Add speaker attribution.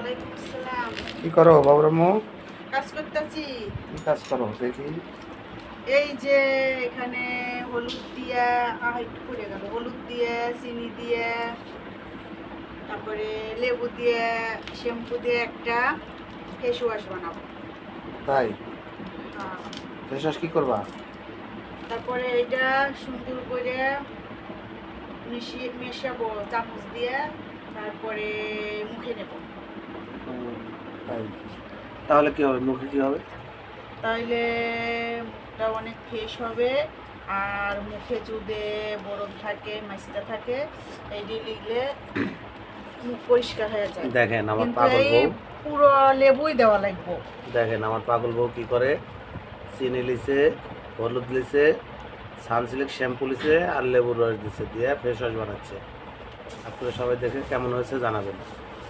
Speaker 1: ওয়ালাইকুম আসসালাম।
Speaker 2: কি করো বাবরাম্মু?
Speaker 1: কাজ করতেছি।
Speaker 2: কি কাজ করো দেখি?
Speaker 1: এই যে এখানে হলুদ দিয়ে একটু পড়ে গেল, হলুদ দিয়ে চিনি দিয়ে তারপরে লেবু দিয়ে শ্যাম্পু দিয়ে একটা ফেস ওয়াশ বানাবো।
Speaker 2: তাই?
Speaker 1: হ্যাঁ।
Speaker 2: ফেসওয়াশ কি করবা?
Speaker 1: তারপরে এটা সুন্দর করে মেশাবো চামচ দিয়ে, তারপরে মুখে নেব।
Speaker 2: তাই? তাহলে কি হবে, মুখে কি হবে?
Speaker 1: তাইলে মুখটা অনেক ফ্রেশ হবে। আর মুখে যদি বরফ থাকে, মাছটা থাকে, এইটি লিখলে মুখ পরিষ্কার হয়ে যায়।
Speaker 2: দেখেন আমার
Speaker 1: কিন্তু
Speaker 2: পাগল
Speaker 1: এই
Speaker 2: বউ,
Speaker 1: পুরো লেবুই দেওয়া লাগবে।
Speaker 2: দেখেন আমার পাগল বউ কি করে। চিনি লিছে, হলুদ লিছে, সানসিল্ক শ্যাম্পু লিছে আর লেবুর রস দিছে, দিয়ে ফেস ওয়াশ বানাচ্ছে। আপনারা সবাই দেখে কেমন হয়েছে জানাবেন।